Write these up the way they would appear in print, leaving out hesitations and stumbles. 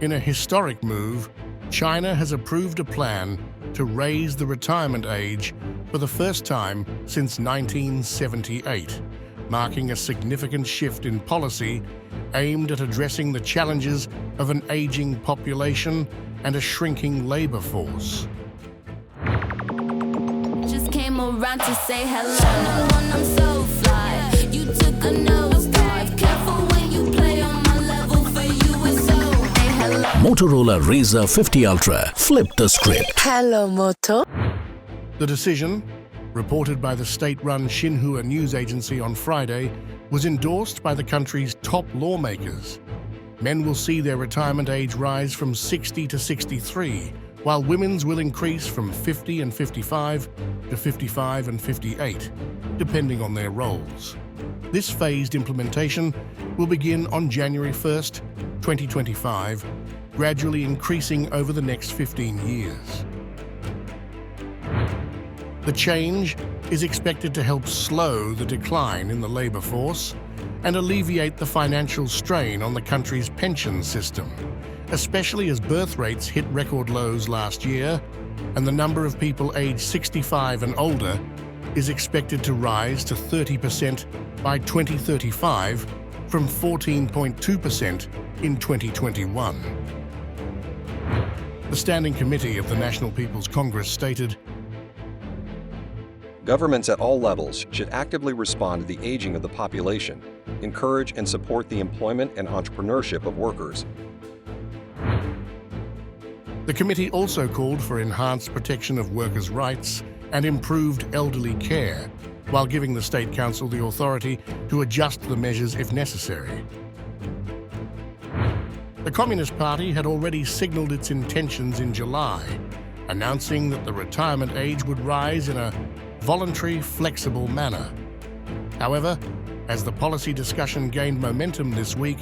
In a historic move, China has approved a plan to raise the retirement age for the first time since 1978, marking a significant shift in policy aimed at addressing the challenges of an aging population and a shrinking labor force. Just came around to say hello. I'm so fly. You took a nosedive. Careful when you play on my level. For you it's so. Hey, hello. Motorola Razr 50 Ultra. Flip the script. Hello, Moto. The decision, reported by the state-run Xinhua news agency on Friday, was endorsed by the country's top lawmakers. Men will see their retirement age rise from 60 to 63, while women's will increase from 50 and 55 to 55 and 58, depending on their roles. This phased implementation will begin on January 1st, 2025, gradually increasing over the next 15 years. The change is expected to help slow the decline in the labor force and alleviate the financial strain on the country's pension system, especially as birth rates hit record lows last year and the number of people aged 65 and older is expected to rise to 30% by 2035 from 14.2% in 2021. The Standing Committee of the National People's Congress stated, "Governments at all levels should actively respond to the aging of the population, encourage and support the employment and entrepreneurship of workers." The committee also called for enhanced protection of workers' rights and improved elderly care, while giving the State Council the authority to adjust the measures if necessary. The Communist Party had already signaled its intentions in July, announcing that the retirement age would rise in a voluntary, flexible manner. However, as the policy discussion gained momentum this week,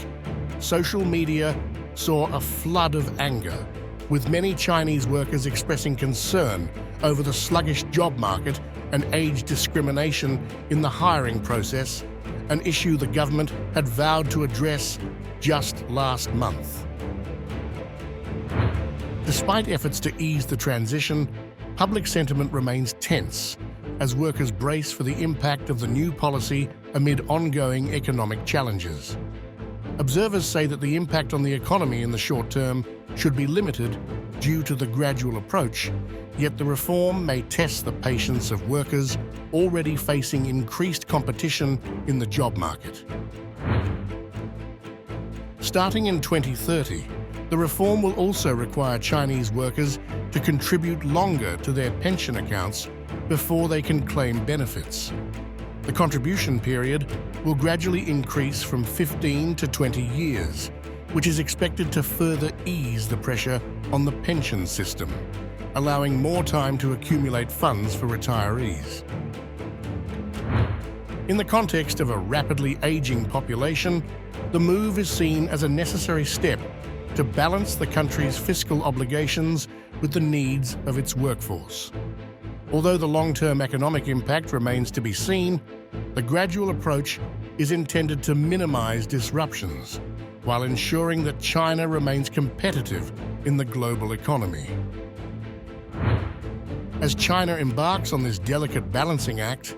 social media saw a flood of anger, with many Chinese workers expressing concern over the sluggish job market and age discrimination in the hiring process, an issue the government had vowed to address just last month. Despite efforts to ease the transition, public sentiment remains tense as workers brace for the impact of the new policy amid ongoing economic challenges. Observers say that the impact on the economy in the short term should be limited due to the gradual approach, yet the reform may test the patience of workers already facing increased competition in the job market. Starting in 2030, the reform will also require Chinese workers to contribute longer to their pension accounts before they can claim benefits. The contribution period will gradually increase from 15 to 20 years, which is expected to further ease the pressure on the pension system, allowing more time to accumulate funds for retirees. In the context of a rapidly aging population, the move is seen as a necessary step to balance the country's fiscal obligations with the needs of its workforce. Although the long-term economic impact remains to be seen, the gradual approach is intended to minimize disruptions while ensuring that China remains competitive in the global economy. As China embarks on this delicate balancing act,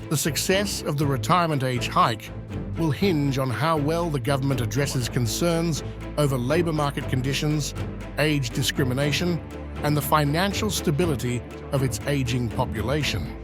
the success of the retirement age hike will hinge on how well the government addresses concerns over labor market conditions, age discrimination, and the financial stability of its aging population.